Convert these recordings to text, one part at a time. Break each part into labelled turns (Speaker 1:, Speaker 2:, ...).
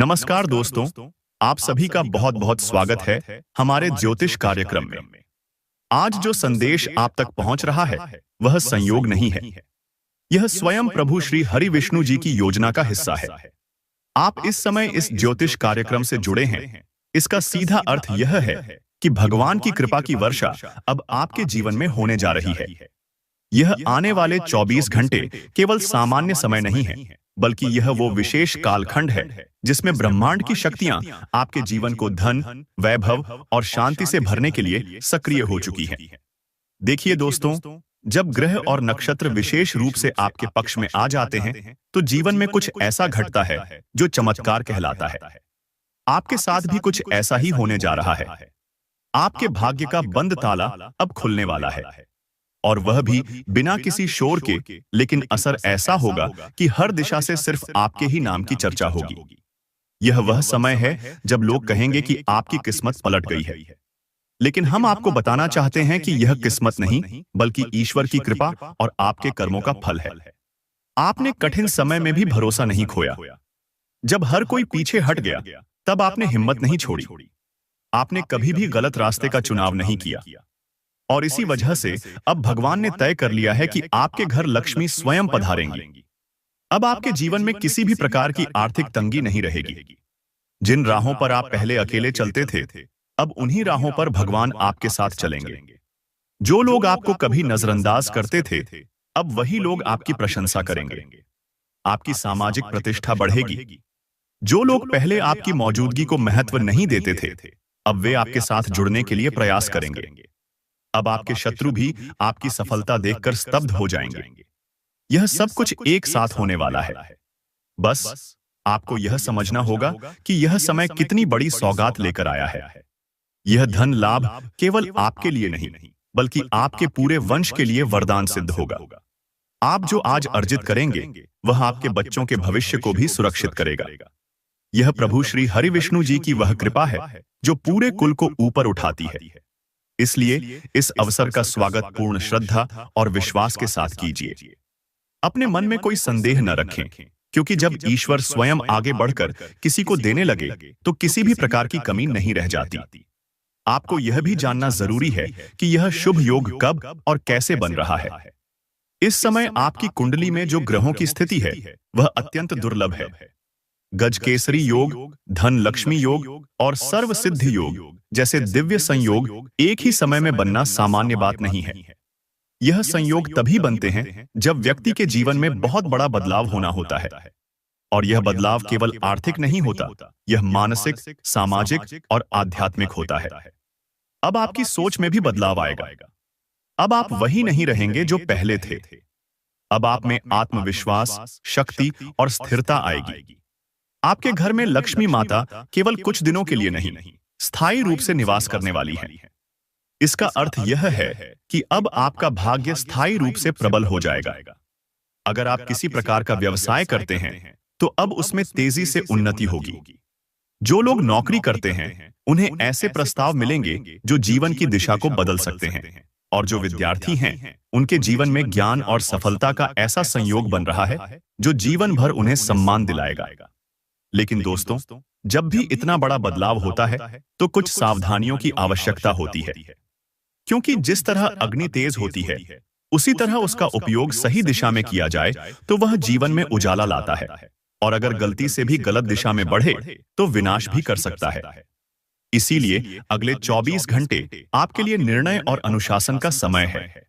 Speaker 1: नमस्कार दोस्तों, आप सभी का बहुत बहुत स्वागत है हमारे ज्योतिष कार्यक्रम में। आज जो संदेश आप तक पहुंच रहा है वह संयोग नहीं है। यह स्वयं प्रभु श्री हरि विष्णु जी की योजना का हिस्सा है। आप इस समय इस ज्योतिष कार्यक्रम से जुड़े हैं, इसका सीधा अर्थ यह है कि भगवान की कृपा की वर्षा अब आपके जीवन में होने जा रही है। यह आने वाले 24 घंटे केवल सामान्य समय नहीं है, बल्कि यह वो विशेष कालखंड है जिसमें ब्रह्मांड की शक्तियां आपके जीवन को धन, वैभव और शांति से भरने के लिए सक्रिय हो चुकी हैं। देखिए दोस्तों, जब ग्रह और नक्षत्र विशेष रूप से आपके पक्ष में आ जाते हैं, तो जीवन में कुछ ऐसा घटता है जो चमत्कार कहलाता है। आपके साथ भी कुछ ऐसा ही होने जा रहा है। आपके भाग्य का बंद ताला अब खुलने वाला है, और वह भी बिना किसी शोर के, लेकिन असर ऐसा होगा कि हर दिशा से सिर्फ आपके ही नाम की चर्चा होगी। यह वह समय है जब लोग कहेंगे कि आपकी किस्मत पलट गई है। लेकिन हम आपको बताना चाहते हैं कि यह किस्मत नहीं, बल्कि ईश्वर की कृपा और आपके कर्मों का फल है। आपने कठिन समय में भी भरोसा नहीं खोया। जब हर कोई पीछे हट गया, तब आपने हिम्मत नहीं छोड़ी। आपने कभी भी गलत रास्ते का चुनाव नहीं किया, और इसी वजह से अब भगवान ने तय कर लिया है कि आपके घर लक्ष्मी स्वयं पधारेंगी। अब आपके जीवन में किसी भी प्रकार की आर्थिक तंगी नहीं रहेगी। जिन राहों पर आप पहले अकेले चलते थे, अब उन्हीं राहों पर भगवान आपके साथ चलेंगे। जो लोग आपको कभी नजरअंदाज करते थे, अब वही लोग आपकी प्रशंसा करेंगे। आपकी सामाजिक प्रतिष्ठा बढ़ेगी। जो लोग पहले आपकी मौजूदगी को महत्व नहीं देते थे, अब वे आपके साथ जुड़ने के लिए प्रयास करेंगे। अब आपके शत्रु भी आपकी सफलता देखकर स्तब्ध हो जाएंगे। यह सब कुछ एक साथ होने वाला है। बस आपको यह समझना होगा कि यह समय कितनी बड़ी सौगात लेकर आया है। यह धन लाभ केवल आपके लिए नहीं, बल्कि आपके पूरे वंश के लिए वरदान सिद्ध होगा। आप जो आज अर्जित करेंगे, वह आपके बच्चों के भविष्य को भी सुरक्षित करेगा। यह प्रभु श्री हरि विष्णु जी की वह कृपा है जो पूरे कुल को ऊपर उठाती है। इसलिए इस अवसर का स्वागत पूर्ण श्रद्धा और विश्वास के साथ कीजिए। अपने मन में कोई संदेह न रखें, क्योंकि जब ईश्वर स्वयं आगे बढ़कर किसी को देने लगे, तो किसी भी प्रकार की कमी नहीं रह जाती। आपको यह भी जानना जरूरी है कि यह शुभ योग कब और कैसे बन रहा है। इस समय आपकी कुंडली में जो ग्रहों की स्थिति है, वह अत्यंत दुर्लभ है। गजकेसरी योग, धन लक्ष्मी योग और सर्व सिद्ध योग जैसे दिव्य संयोग एक ही समय में बनना सामान्य बात नहीं है। यह संयोग तभी बनते हैं जब व्यक्ति के जीवन में बहुत बड़ा बदलाव होना होता है। और यह बदलाव केवल आर्थिक नहीं होता, यह मानसिक, सामाजिक और आध्यात्मिक होता है। अब आपकी सोच में भी बदलाव आएगा। अब आप वही नहीं रहेंगे जो पहले थे। अब आप में आत्मविश्वास, शक्ति और स्थिरता आएगी। आपके घर में लक्ष्मी माता केवल कुछ दिनों के लिए नहीं, स्थायी रूप से निवास करने वाली है। इसका अर्थ यह है कि अब आपका भाग्य स्थायी रूप से प्रबल हो जाएगा। अगर आप किसी प्रकार का व्यवसाय करते हैं, तो अब उसमें तेजी से उन्नति होगी। जो लोग नौकरी करते हैं, उन्हें ऐसे प्रस्ताव मिलेंगे जो जीवन की दिशा को बदल सकते हैं। और जो विद्यार्थी हैं, उनके जीवन में ज्ञान और सफलता का ऐसा संयोग बन रहा है जो जीवन भर उन्हें सम्मान दिलाएगा। लेकिन दोस्तों, जब भी इतना बड़ा बदलाव होता है, तो कुछ सावधानियों की आवश्यकता होती है। क्योंकि जिस तरह अग्नि तेज होती है, उसी तरह उसका उपयोग सही दिशा में किया जाए तो वह जीवन में उजाला लाता है, और अगर गलती से भी गलत दिशा में बढ़े तो विनाश भी कर सकता है। इसीलिए अगले 24 घंटे आपके लिए निर्णय और अनुशासन का समय है।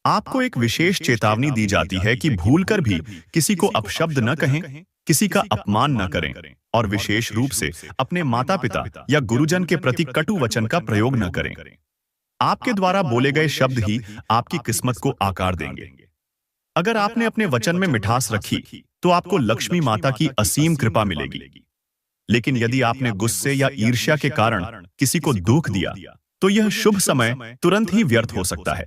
Speaker 1: आपको एक विशेष चेतावनी दी जाती है कि भूलकर भी किसी को अपशब्द न कहें, किसी का अपमान न करें, और विशेष रूप से अपने माता पिता या गुरुजन के प्रति कटु वचन का प्रयोग न करें। आपके द्वारा बोले गए शब्द ही आपकी किस्मत को आकार देंगे। अगर आपने अपने वचन में मिठास रखी, तो आपको लक्ष्मी माता की असीम कृपा मिलेगी। लेकिन यदि आपने गुस्से या ईर्ष्या के कारण किसी को दुख दिया, तो यह शुभ समय तुरंत ही व्यर्थ हो सकता है।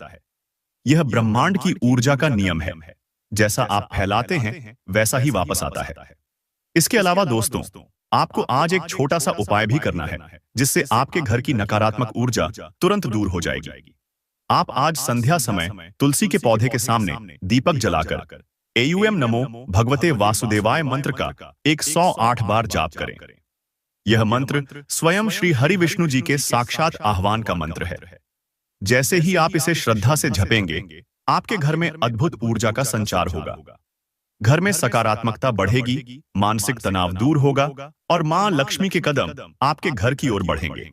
Speaker 1: यह ब्रह्मांड की ऊर्जा का नियम है। जैसा आप फैलाते हैं, वैसा ही वापस आता है। इसके अलावा दोस्तों, आपको आज एक छोटा सा उपाय भी करना है, जिससे आपके घर की नकारात्मक ऊर्जा तुरंत दूर हो जाएगी। आप आज संध्या समय तुलसी के पौधे के सामने दीपक जलाकर एयूएम नमो भगवते वासुदेवाय मंत्र का 108 बार जाप करें। यह मंत्र स्वयं श्री हरि विष्णु जी के साक्षात आह्वान का मंत्र है। जैसे ही आप इसे श्रद्धा से जपेंगे, आपके घर में अद्भुत ऊर्जा का संचार होगा। घर में सकारात्मकता बढ़ेगी, मानसिक तनाव दूर होगा और मां लक्ष्मी के कदम आपके घर की ओर बढ़ेंगे।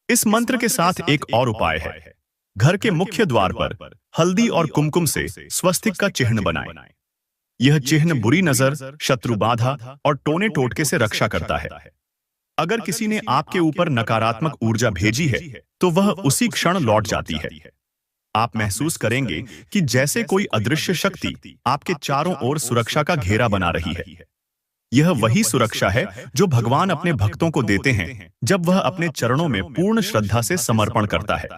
Speaker 1: इस मंत्र के साथ एक और उपाय है। घर के मुख्य द्वार पर हल्दी और कुमकुम से स्वस्तिक का चिन्ह बनाएं। यह चिन्ह बुरी नजर, शत्रु बाधा और टोने टोटके से रक्षा करता है। अगर किसी ने आपके ऊपर नकारात्मक ऊर्जा भेजी है, तो वह उसी क्षण लौट जाती है। आप महसूस करेंगे कि जैसे कोई अदृश्य शक्ति आपके चारों ओर सुरक्षा का घेरा बना रही है। यह वही सुरक्षा है जो भगवान अपने भक्तों को देते हैं जब वह अपने चरणों में पूर्ण श्रद्धा से समर्पण करता है।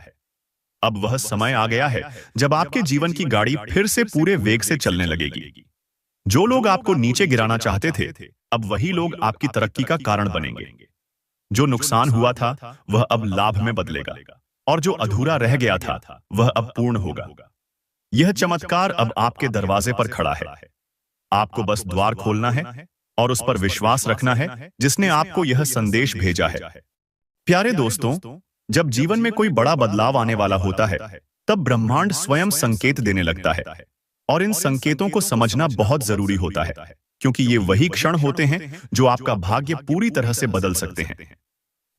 Speaker 1: अब वह समय आ गया है जब आपके जीवन की गाड़ी फिर से पूरे वेग से चलने लगेगी। जो लोग आपको नीचे गिराना चाहते थे, अब वही लोग आपकी तरक्की का कारण बनेंगे। जो नुकसान हुआ था, वह अब लाभ में बदलेगा और जो अधूरा रह गया था, वह अब पूर्ण होगा। यह चमत्कार अब आपके दरवाजे पर खड़ा है। आपको बस द्वार खोलना है और उस पर विश्वास रखना है जिसने आपको यह संदेश भेजा है। प्यारे दोस्तों, जब जीवन में कोई बड़ा बदलाव आने वाला होता है, तब ब्रह्मांड स्वयं संकेत देने लगता है और इन संकेतों को समझना बहुत जरूरी होता है, क्योंकि ये वही क्षण होते हैं जो आपका भाग्य पूरी तरह से बदल सकते हैं।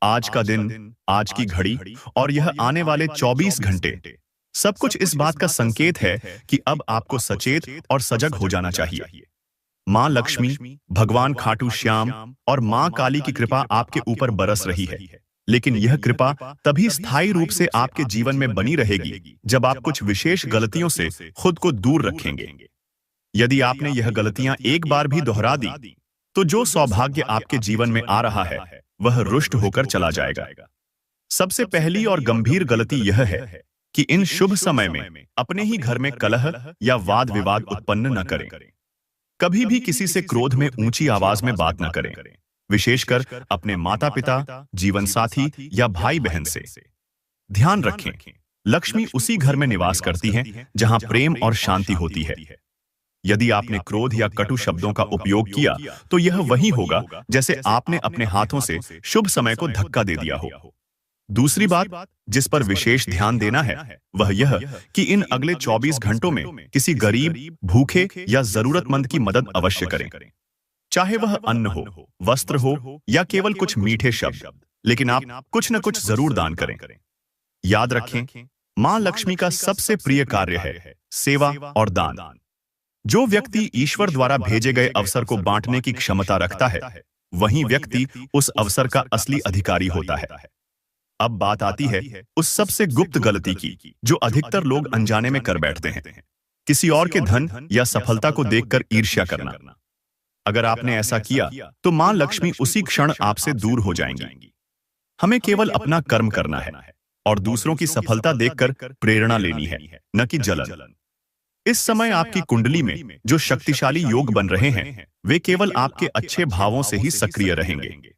Speaker 1: आज का दिन, आज की घड़ी और यह आने वाले 24 घंटे सब कुछ इस बात का संकेत है कि अब आपको सचेत और सजग हो जाना चाहिए। मां लक्ष्मी, भगवान खाटू श्याम और मां काली की कृपा आपके ऊपर बरस रही है, लेकिन यह कृपा तभी स्थायी रूप से आपके जीवन में बनी रहेगी जब आप कुछ विशेष गलतियों से खुद को दूर रखेंगे। यदि आपने यह गलतियां एक बार भी दोहरा दी, तो जो सौभाग्य आपके जीवन में आ रहा है, वह रुष्ट होकर चला जाएगा। सबसे पहली और गंभीर गलती यह है कि इन शुभ समय में अपने ही घर में कलह या वाद विवाद उत्पन्न न करें। कभी भी किसी से क्रोध में ऊंची आवाज में बात न करें, विशेषकर अपने माता पिता, जीवन साथी या भाई बहन से। ध्यान रखें, लक्ष्मी उसी घर में निवास करती है जहां प्रेम और शांति होती है। यदि आपने क्रोध या कटु शब्दों का उपयोग किया, तो यह वही होगा जैसे आपने अपने हाथों से शुभ समय को धक्का दे दिया हो। दूसरी बात जिस पर विशेष ध्यान देना है, वह यह कि इन अगले 24 घंटों में किसी गरीब, भूखे या जरूरतमंद की मदद अवश्य करें। चाहे वह अन्न हो, वस्त्र हो या केवल कुछ मीठे शब्द, लेकिन आप कुछ न कुछ जरूर दान करें। याद रखें, मां लक्ष्मी का सबसे प्रिय कार्य है सेवा और दान। जो व्यक्ति ईश्वर द्वारा भेजे गए अवसर को बांटने की क्षमता रखता है, वही व्यक्ति उस अवसर का असली अधिकारी होता है। अब बात आती है उस सबसे गुप्त गलती की जो अधिकतर लोग अनजाने में कर बैठते हैं, किसी और के धन या सफलता को देखकर ईर्ष्या करना। अगर आपने ऐसा किया, तो मां लक्ष्मी उसी क्षण आपसे दूर हो जाएंगी। हमें केवल अपना कर्म करना है और दूसरों की सफलता देखकर प्रेरणा लेनी है, न कि जलन। इस समय आपकी कुंडली में जो शक्तिशाली योग बन रहे हैं, वे केवल आपके अच्छे भावों से ही सक्रिय रहेंगे।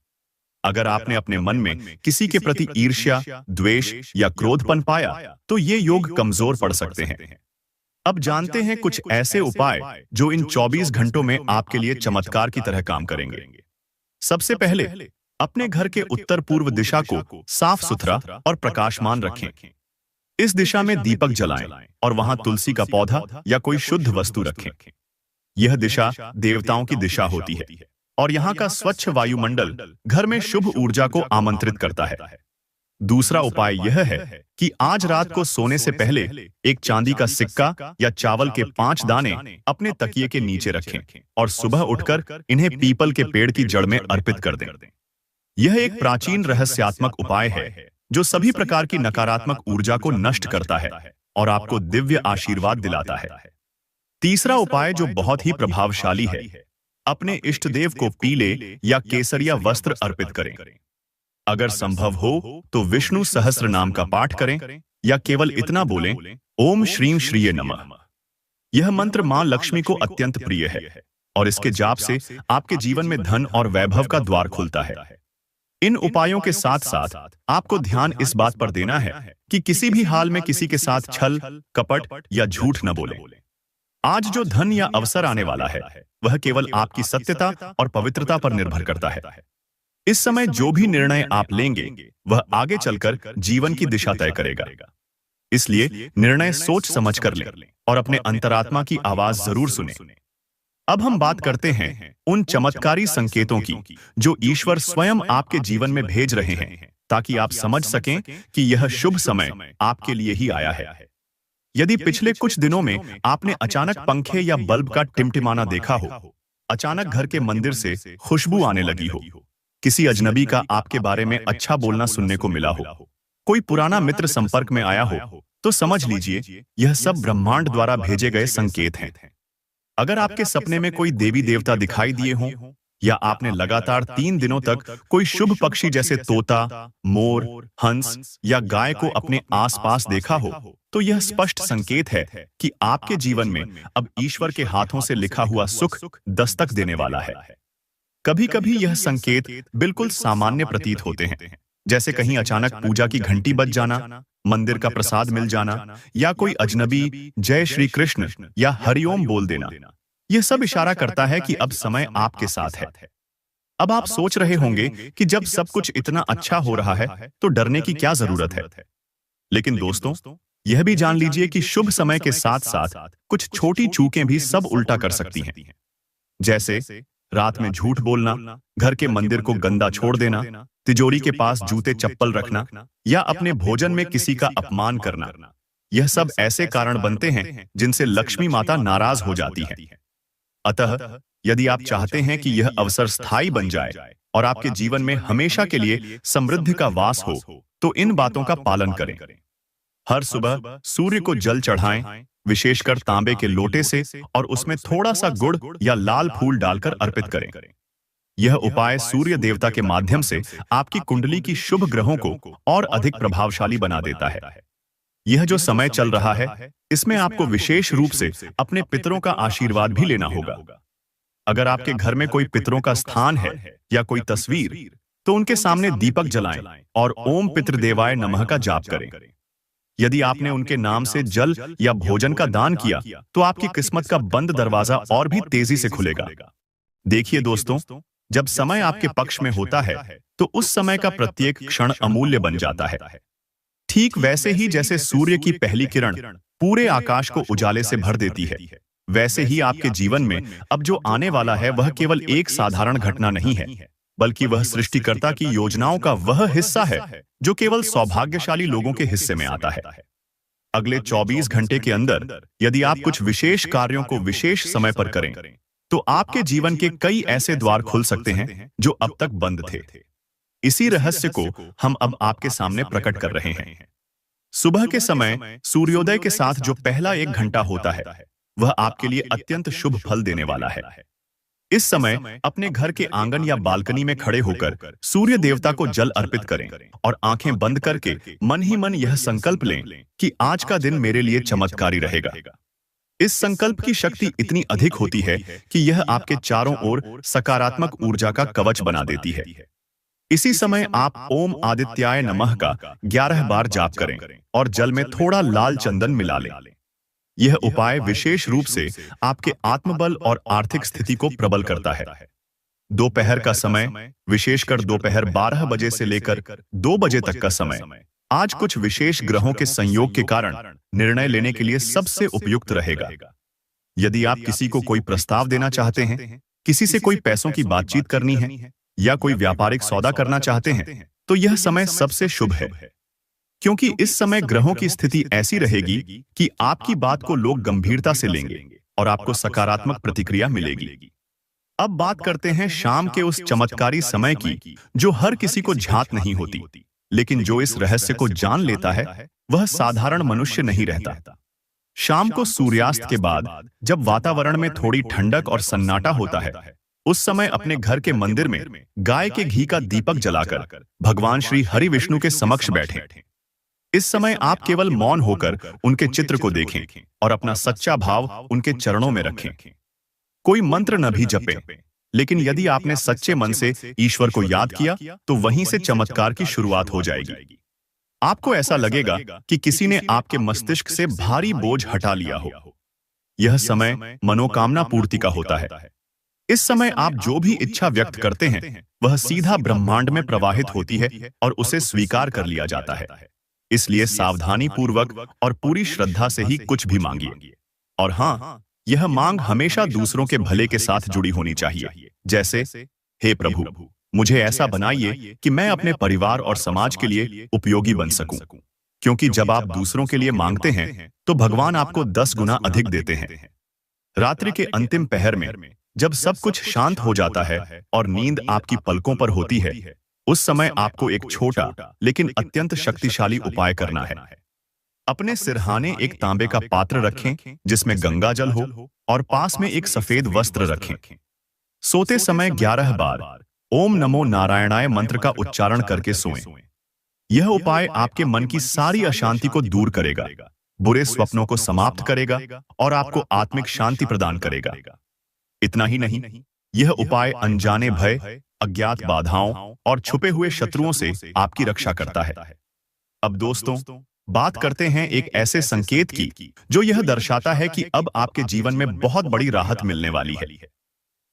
Speaker 1: अगर आपने अपने मन में किसी के प्रति ईर्ष्या, द्वेष या क्रोधपन पाया, तो ये योग कमजोर पड़ सकते हैं। अब जानते हैं कुछ ऐसे उपाय जो इन 24 घंटों में आपके लिए चमत्कार की तरह काम करेंगे। सबसे पहले, अपने घर के उत्तर पूर्व दिशा को साफ सुथरा और प्रकाशमान रखें। इस दिशा में दीपक जलाएं और वहां तुलसी का पौधा या कोई शुद्ध वस्तु रखें। यह दिशा देवताओं की दिशा होती है और यहाँ का स्वच्छ वायुमंडल घर में शुभ ऊर्जा को आमंत्रित करता है। दूसरा उपाय यह है कि आज रात को सोने से पहले एक चांदी का सिक्का या चावल के 5 दाने अपने तकिए के नीचे रखें और सुबह उठकर इन्हें पीपल के पेड़ की जड़ में अर्पित कर दें। यह एक प्राचीन रहस्यात्मक उपाय है जो सभी प्रकार की नकारात्मक ऊर्जा को नष्ट करता है और आपको दिव्य आशीर्वाद दिलाता है। तीसरा उपाय जो बहुत ही प्रभावशाली है, अपने इष्ट देव को पीले या केसरिया वस्त्र अर्पित करें। अगर संभव हो तो विष्णु सहस्त्र नाम का पाठ करें या केवल इतना बोलें, ओम श्रीं श्रीये नमः। यह मंत्र मां लक्ष्मी को अत्यंत प्रिय है और इसके जाप से आपके जीवन में धन और वैभव का द्वार खुलता है। इन उपायों के साथ साथ आपको ध्यान इस बात पर देना है कि किसी भी हाल में किसी के साथ छल, कपट या झूठ न बोलें। आज जो धन या अवसर आने वाला है, वह केवल आपकी सत्यता और पवित्रता पर निर्भर करता है। इस समय जो भी निर्णय आप लेंगे वह आगे चलकर जीवन की दिशा तय करेगा। इसलिए निर्णय सोच समझ कर लें और अपने अंतरात्मा की आवाज जरूर सुने। अब हम बात करते हैं उन चमत्कारी संकेतों की जो ईश्वर स्वयं आपके जीवन में भेज रहे हैं, ताकि आप समझ सकें कि यह शुभ समय आपके लिए ही आया है। यदि पिछले कुछ दिनों में आपने अचानक पंखे या बल्ब का टिमटिमाना देखा हो, अचानक घर के मंदिर से खुशबू आने लगी हो, किसी अजनबी का आपके बारे में अच्छा बोलना सुनने को मिला हो, कोई पुराना मित्र संपर्क में आया हो, तो समझ लीजिए यह सब ब्रह्मांड द्वारा भेजे गए संकेत हैं। अगर आपके सपने में कोई देवी देवता दिखाई दिए हों, या आपने लगातार 3 दिनों तक कोई शुभ पक्षी जैसे तोता, मोर, हंस या गाय को अपने आसपास देखा हो, तो यह स्पष्ट संकेत है कि आपके जीवन में अब ईश्वर के हाथों से लिखा हुआ सुख दस्तक देने वाला है। कभी-कभी यह संकेत बिल्कुल सामान्य प्रतीत होते हैं, जैसे कहीं अचानक पूजा की घंटी बज जाना, मंदिर का प्रसाद मिल जाना, या कोई अजनबी जय श्री कृष्ण या हरिओम बोल देना। यह सब इशारा करता है कि अब समय आपके साथ है। अब आप सोच रहे होंगे कि जब सब कुछ इतना अच्छा हो रहा है तो डरने की क्या जरूरत है। लेकिन दोस्तों, यह भी जान लीजिए कि शुभ समय के साथ साथ कुछ छोटी चूकें भी सब उल्टा कर सकती हैं। जैसे रात में झूठ बोलना, घर के मंदिर को गंदा छोड़ देना, तिजोरी के पास जूते चप्पल रखना, या अपने भोजन में किसी का अपमान करना। यह सब ऐसे कारण बनते हैं जिनसे लक्ष्मी माता नाराज हो जाती है। अतः यदि आप चाहते हैं कि यह अवसर स्थायी बन जाए और आपके जीवन में हमेशा के लिए समृद्धि का वास हो, तो इन बातों का पालन करें। हर सुबह सूर्य को जल चढ़ाएं, विशेषकर तांबे के लोटे से, और उसमें थोड़ा सा गुड़ या लाल फूल डालकर अर्पित करें। यह उपाय सूर्य देवता के माध्यम से आपकी कुंडली की शुभ ग्रहों को और अधिक प्रभावशाली बना देता है। यह जो समय चल रहा है, इसमें आपको विशेष रूप से अपने पितरों का आशीर्वाद भी लेना होगा। अगर आपके घर में कोई पितरों का स्थान है या कोई तस्वीर, तो उनके सामने दीपक जलाएं और ओम पितृदेवाय नमः का जाप करें। यदि आपने उनके नाम से जल या भोजन का दान किया, तो आपकी किस्मत का बंद दरवाजा और भी तेजी से खुलेगा। देखिए दोस्तों, जब समय आपके पक्ष में होता है, तो उस समय का प्रत्येक क्षण अमूल्य बन जाता है। ठीक वैसे ही जैसे सूर्य की पहली किरण पूरे आकाश को उजाले से भर देती है, वैसे ही आपके जीवन में अब जो आने वाला है वह केवल एक साधारण घटना नहीं है, बल्कि वह सृष्टिकर्ता की योजनाओं का वह हिस्सा है जो केवल सौभाग्यशाली लोगों के हिस्से में आता है। अगले 24 घंटे के अंदर यदि आप कुछ विशेष कार्यों को विशेष समय पर करें, तो आपके जीवन के कई ऐसे द्वार खुल सकते हैं जो अब तक बंद थे। इसी रहस्य को हम अब आपके सामने प्रकट कर रहे हैं। सुबह के समय सूर्योदय के साथ जो पहला 1 घंटा होता है, वह आपके लिए अत्यंत शुभ फल देने वाला है। इस समय अपने घर के आंगन या बालकनी में खड़े होकर सूर्य देवता को जल अर्पित करें और आंखें बंद करके मन ही मन यह संकल्प लें कि आज का दिन मेरे लिए चमत्कारी रहेगा। इस संकल्प की शक्ति इतनी अधिक होती है कि यह आपके चारों ओर सकारात्मक ऊर्जा का कवच बना देती है। इसी समय आप ओम आदित्याय नमः का 11 बार जाप करें और जल में थोड़ा लाल चंदन मिला लें। यह उपाय विशेष रूप से आपके आत्मबल और आर्थिक स्थिति को प्रबल करता है। दोपहर का समय, विशेषकर दोपहर 12 बजे से लेकर 2 बजे तक का समय, आज कुछ विशेष ग्रहों के संयोग के कारण निर्णय लेने के लिए सबसे उपयुक्त रहेगा। यदि आप किसी को कोई प्रस्ताव देना चाहते हैं, किसी से कोई पैसों की बातचीत करनी है, या कोई व्यापारिक सौदा करना चाहते हैं, तो यह समय सबसे शुभ है, क्योंकि इस समय ग्रहों की स्थिति ऐसी रहेगी कि आपकी बात को लोग गंभीरता से लेंगे और आपको सकारात्मक प्रतिक्रिया मिलेगी। अब बात करते हैं शाम के उस चमत्कारी समय की जो हर किसी को झांक नहीं होती, लेकिन जो इस रहस्य को जान लेता है वह साधारण मनुष्य नहीं रहता। शाम को सूर्यास्त के बाद जब वातावरण में थोड़ी ठंडक और सन्नाटा होता है, उस समय अपने घर के मंदिर में गाय के घी का दीपक जलाकर भगवान श्री हरि विष्णु के समक्ष बैठें। इस समय आप केवल मौन होकर उनके चित्र को देखें और अपना सच्चा भाव उनके चरणों में रखें। कोई मंत्र न भी जपें, लेकिन यदि आपने सच्चे मन से ईश्वर को याद किया, तो वहीं से चमत्कार की शुरुआत हो जाएगी। आपको ऐसा लगेगा कि किसी ने आपके मस्तिष्क से भारी बोझ हटा लिया हो। यह समय मनोकामना पूर्ति का होता है। इस समय आप जो भी इच्छा व्यक्त करते हैं वह सीधा ब्रह्मांड में प्रवाहित होती है और उसे स्वीकार कर लिया जाता है। इसलिए सावधानी पूर्वक और पूरी श्रद्धा से ही कुछ भी मांगिए। और हाँ, यह मांग हमेशा दूसरों के भले के साथ जुड़ी होनी चाहिए। जैसे, हे प्रभु, मुझे ऐसा बनाइए कि मैं अपने परिवार और समाज के लिए उपयोगी बन सकूं। क्योंकि जब आप दूसरों के लिए मांगते हैं तो भगवान आपको 10 गुना अधिक देते हैं। रात्रि के अंतिम पहर में जब सब कुछ शांत हो जाता है और नींद आपकी पलकों पर होती है, उस समय आपको एक छोटा लेकिन अत्यंत शक्तिशाली उपाय करना है। अपने सिरहाने एक तांबे का पात्र रखें जिसमें गंगा जल हो और पास में एक सफेद वस्त्र रखें। सोते समय 11 बार ओम नमो नारायणाय मंत्र का उच्चारण करके सोएं। यह उपाय आपके मन की सारी अशांति को दूर करेगा, बुरे स्वप्नों को समाप्त करेगा और आपको आत्मिक शांति प्रदान करेगा। इतना ही नहीं, यह उपाय अनजाने भय, अज्ञात बाधाओं और छुपे हुए शत्रुओं से आपकी रक्षा करता है। अब दोस्तों, बात करते हैं एक ऐसे संकेत की जो यह दर्शाता है कि अब आपके जीवन में बहुत बड़ी राहत मिलने वाली है।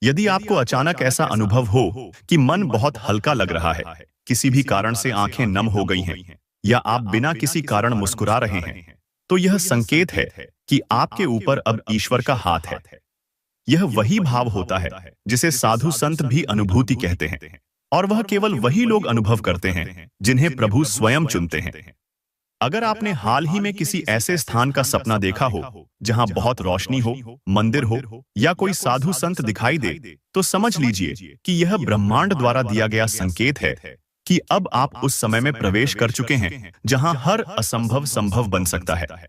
Speaker 1: यदि आपको अचानक ऐसा अनुभव हो कि मन बहुत हल्का लग रहा है, किसी भी कारण से आंखें नम हो गई हैं, या आप बिना किसी कारण मुस्कुरा रहे हैं, तो यह संकेत है कि आपके ऊपर अब ईश्वर का हाथ है। यह वही भाव होता है जिसे साधु संत भी अनुभूति कहते हैं, और वह केवल वही लोग अनुभव करते हैं जिन्हें प्रभु स्वयं चुनते हैं। अगर आपने हाल ही में किसी ऐसे स्थान का सपना देखा हो जहां बहुत रोशनी हो, मंदिर हो या कोई साधु संत दिखाई दे, तो समझ लीजिए कि यह ब्रह्मांड द्वारा दिया गया संकेत है कि अब आप उस समय में प्रवेश कर चुके हैं जहां हर असंभव संभव बन सकता है।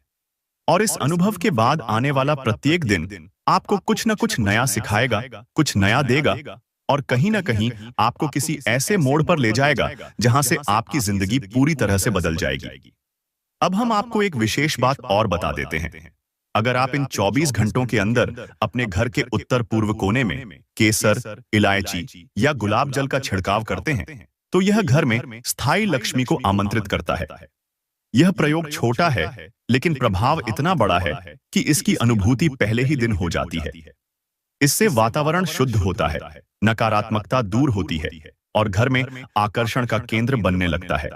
Speaker 1: और इस अनुभव के बाद आने वाला प्रत्येक दिन आपको कुछ न कुछ नया सिखाएगा, कुछ नया देगा और कहीं ना कहीं आपको किसी ऐसे मोड़ पर ले जाएगा जहां से आपकी जिंदगी पूरी तरह से बदल जाएगी। अब हम आपको एक विशेष बात और बता देते हैं। अगर आप इन 24 घंटों के अंदर अपने घर के उत्तर पूर्व कोने में केसर, इलायची या गुलाब जल का छिड़काव करते हैं, तो यह घर में स्थायी लक्ष्मी को आमंत्रित करता है। यह प्रयोग छोटा है, लेकिन प्रभाव इतना बड़ा है कि इसकी अनुभूति पहले ही दिन हो जाती है। इससे वातावरण शुद्ध होता है, नकारात्मकता दूर होती है और घर में आकर्षण का केंद्र बनने लगता है।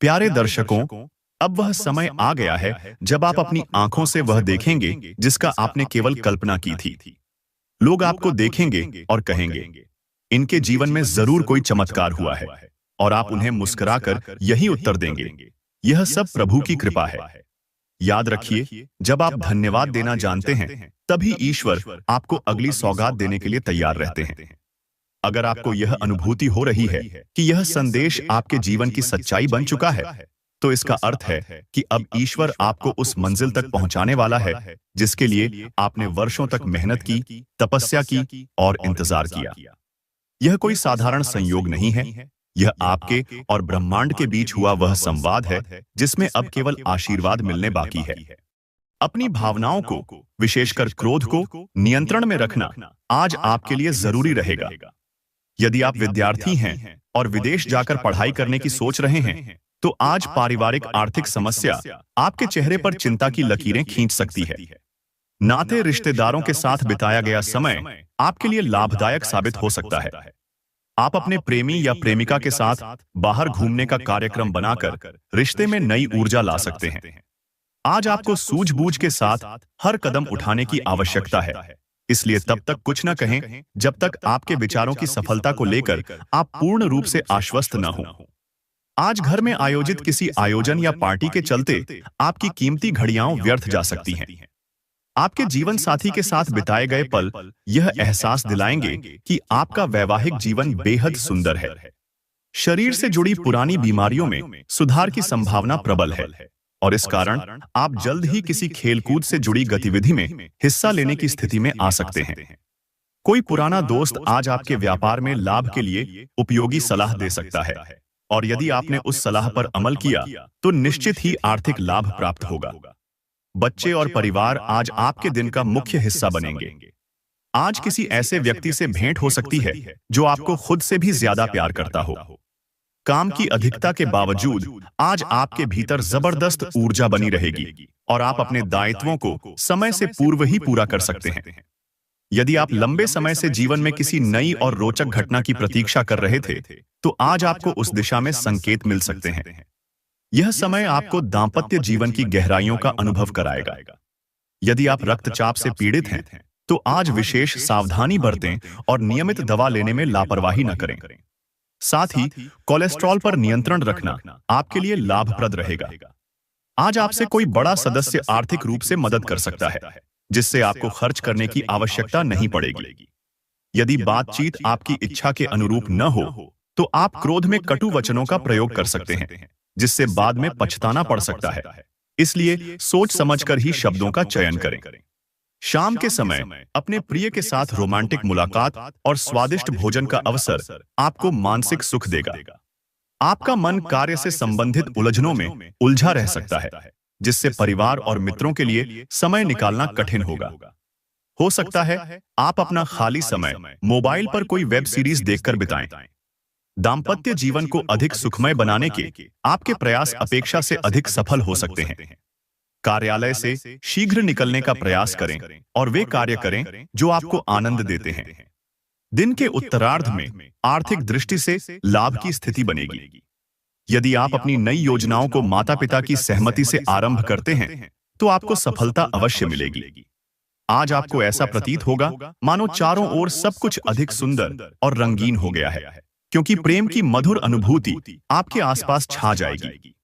Speaker 1: प्यारे दर्शकों, अब वह समय आ गया है जब आप अपनी आंखों से वह देखेंगे जिसका आपने केवल कल्पना की थी। लोग आपको देखेंगे और कहेंगे, इनके जीवन में जरूर कोई चमत्कार हुआ है, और आप उन्हें मुस्कुराकर यही उत्तर देंगे, यह सब प्रभु की कृपा है। याद रखिए, जब आप धन्यवाद देना जानते हैं, तभी ईश्वर आपको अगली सौगात देने के लिए तैयार रहते हैं। अगर आपको यह अनुभूति हो रही है कि यह संदेश आपके जीवन की सच्चाई बन चुका है, तो इसका अर्थ है कि अब ईश्वर आपको उस मंजिल तक पहुंचाने वाला है जिसके लिए आपने वर्षों तक मेहनत की, तपस्या की और इंतजार किया। यह कोई साधारण संयोग नहीं है, यह आपके और ब्रह्मांड के बीच हुआ वह संवाद है जिसमें अब केवल आशीर्वाद मिलने बाकी है। अपनी भावनाओं को, विशेषकर क्रोध को, नियंत्रण में रखना आज आपके लिए जरूरी रहेगा। यदि आप विद्यार्थी हैं और विदेश जाकर पढ़ाई करने की सोच रहे हैं, तो आज पारिवारिक आर्थिक समस्या आपके चेहरे पर चिंता की लकीरें खींच सकती है। नाते रिश्तेदारों के साथ बिताया गया समय आपके लिए लाभदायक साबित हो सकता है। आप अपने प्रेमी या प्रेमिका के साथ बाहर घूमने का कार्यक्रम बनाकर रिश्ते में नई ऊर्जा ला सकते हैं। आज आपको सूझबूझ के साथ हर कदम उठाने की आवश्यकता है, इसलिए तब तक कुछ न कहें जब तक आपके विचारों की सफलता को लेकर आप पूर्ण रूप से आश्वस्त न हों। आज घर में आयोजित किसी आयोजन या पार्टी के चलते आपकी कीमती घड़ियां व्यर्थ जा सकती हैं। आपके जीवन साथी के साथ बिताए गए पल यह एहसास दिलाएंगे कि आपका वैवाहिक जीवन बेहद सुंदर है। शरीर से जुड़ी पुरानी बीमारियों में सुधार की संभावना प्रबल है, और इस कारण आप जल्द ही किसी खेलकूद से जुड़ी गतिविधि में हिस्सा लेने की स्थिति में आ सकते हैं। कोई पुराना दोस्त आज आपके व्यापार में लाभ के लिए उपयोगी सलाह दे सकता है, और यदि आपने उस सलाह पर अमल किया तो निश्चित ही आर्थिक लाभ प्राप्त होगा। बच्चे और परिवार आज आपके दिन का मुख्य हिस्सा बनेंगे। आज किसी ऐसे व्यक्ति से भेंट हो सकती है जो आपको खुद से भी ज्यादा प्यार करता हो। काम की अधिकता के बावजूद आज आपके भीतर जबरदस्त ऊर्जा बनी रहेगी और आप अपने दायित्वों को समय से पूर्व ही पूरा कर सकते हैं। यदि आप लंबे समय से जीवन में किसी नई और रोचक घटना की प्रतीक्षा कर रहे थे, तो आज आपको उस दिशा में संकेत मिल सकते हैं। यह समय आपको दाम्पत्य जीवन की गहराइयों का अनुभव कराएगा। यदि आप रक्तचाप से पीड़ित हैं, तो आज विशेष सावधानी बरतें और नियमित दवा लेने में लापरवाही न करें। साथ ही कोलेस्ट्रॉल पर नियंत्रण रखना आपके लिए लाभप्रद रहेगा। आज आपसे कोई बड़ा सदस्य आर्थिक रूप से मदद कर सकता है, जिससे आपको खर्च करने की आवश्यकता नहीं पड़ेगी। यदि बातचीत आपकी इच्छा के अनुरूप न हो, तो आप क्रोध में कटु वचनों का प्रयोग कर सकते हैं, जिससे बाद में पछताना पड़ सकता है। इसलिए सोच समझकर ही शब्दों का चयन करें। शाम के समय अपने प्रिय के साथ रोमांटिक मुलाकात और स्वादिष्ट भोजन का अवसर आपको मानसिक सुख देगा। आपका मन कार्य से संबंधित उलझनों में उलझा रह सकता है, जिससे परिवार और मित्रों के लिए समय निकालना कठिन होगा। हो सकता है आप अपना खाली समय मोबाइल पर कोई वेब सीरीज देखकर बिताएं। दाम्पत्य जीवन को अधिक सुखमय बनाने के आपके प्रयास अपेक्षा से अधिक सफल हो सकते हैं। कार्यालय से शीघ्र निकलने का प्रयास करें और वे कार्य करें जो आपको आनंद देते हैं। दिन के उत्तरार्ध में आर्थिक दृष्टि से लाभ की स्थिति बनेगी। यदि आप अपनी नई योजनाओं को माता-पिता की सहमति से आरंभ करते हैं, तो आपको सफलता अवश्य मिलेगी। आज आपको ऐसा प्रतीत होगा मानो चारों ओर सब कुछ अधिक सुंदर और रंगीन हो गया है, क्योंकि प्रेम की मधुर अनुभूति आपके आसपास छा जाएगी।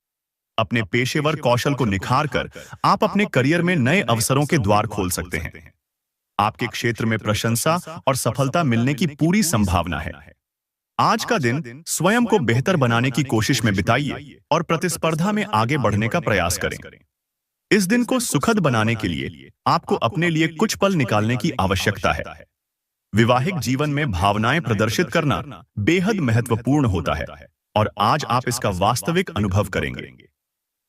Speaker 1: अपने पेशेवर कौशल को निखार कर आप अपने करियर में नए अवसरों के द्वार खोल सकते हैं। आपके क्षेत्र में प्रशंसा और सफलता मिलने की पूरी संभावना है। आज का दिन स्वयं को बेहतर बनाने की कोशिश में बिताइए और प्रतिस्पर्धा में आगे बढ़ने का प्रयास करें। इस दिन को सुखद बनाने के लिए आपको अपने लिए कुछ पल निकालने की आवश्यकता है। वैवाहिक जीवन में भावनाएं प्रदर्शित करना बेहद महत्वपूर्ण होता है और आज आप इसका वास्तविक अनुभव करेंगे।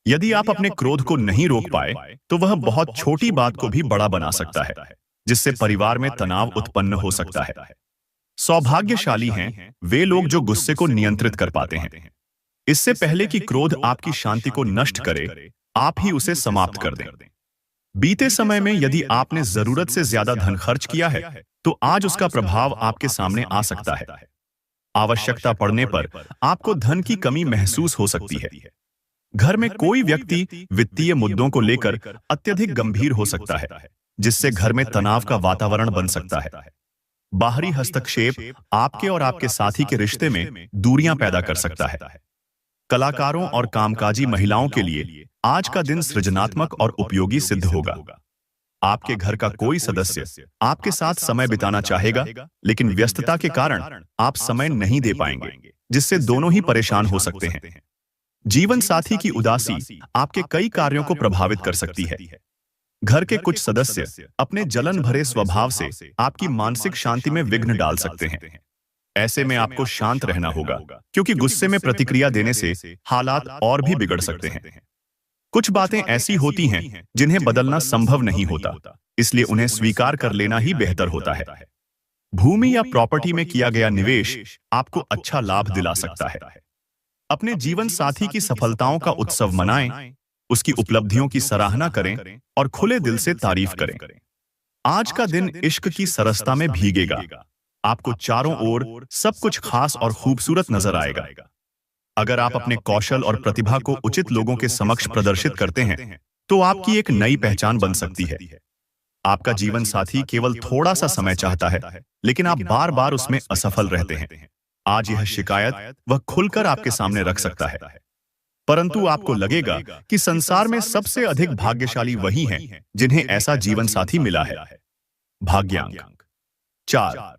Speaker 1: यदि आप अपने क्रोध को नहीं रोक पाए, तो वह बहुत छोटी बात को भी बड़ा बना सकता है, जिससे परिवार में तनाव उत्पन्न हो सकता है। सौभाग्यशाली हैं वे लोग जो गुस्से को नियंत्रित कर पाते हैं। इससे पहले कि क्रोध आपकी शांति को नष्ट करे, आप ही उसे समाप्त कर दें। बीते समय में यदि आपने जरूरत से ज्यादा धन खर्च किया है, तो आज उसका प्रभाव आपके सामने आ सकता है। आवश्यकता पड़ने पर आपको धन की कमी महसूस हो सकती है। घर में कोई व्यक्ति वित्तीय मुद्दों को लेकर अत्यधिक गंभीर हो सकता है, जिससे घर में तनाव का वातावरण बन सकता है। बाहरी हस्तक्षेप आपके और आपके साथी के रिश्ते में दूरियां पैदा कर सकता है। कलाकारों और कामकाजी महिलाओं के लिए आज का दिन सृजनात्मक और उपयोगी सिद्ध होगा। आपके घर का कोई सदस्य आपके साथ समय बिताना चाहेगा, लेकिन व्यस्तता के कारण आप समय नहीं दे पाएंगे, जिससे दोनों ही परेशान हो सकते हैं। जीवन साथी की उदासी आपके कई कार्यों को प्रभावित कर सकती है। घर के कुछ सदस्य अपने जलन भरे स्वभाव से आपकी मानसिक शांति में विघ्न डाल सकते हैं। ऐसे में आपको शांत रहना होगा, क्योंकि गुस्से में प्रतिक्रिया देने से हालात और भी बिगड़ सकते हैं। कुछ बातें ऐसी होती हैं जिन्हें बदलना संभव नहीं होता, इसलिए उन्हें स्वीकार कर लेना ही बेहतर होता है। भूमि या प्रॉपर्टी में किया गया निवेश आपको अच्छा लाभ दिला सकता है। अपने जीवन साथी की सफलताओं का उत्सव मनाएं, उसकी उपलब्धियों की सराहना करें और खुले दिल से तारीफ करें। आज का दिन इश्क की सरसता में भीगेगा। आपको चारों ओर सब कुछ खास और खूबसूरत नजर आएगा। अगर आप अपने कौशल और प्रतिभा को उचित लोगों के समक्ष प्रदर्शित करते हैं, तो आपकी एक नई पहचान बन सकती है। आपका जीवन साथी केवल थोड़ा सा समय चाहता है, लेकिन आप बार बार उसमें असफल रहते हैं। आज यह शिकायत वह खुलकर आपके सामने रख सकता है, परंतु आपको लगेगा कि संसार में सबसे अधिक भाग्यशाली वही हैं जिन्हें ऐसा जीवन साथी मिला है। भाग्यांक 4।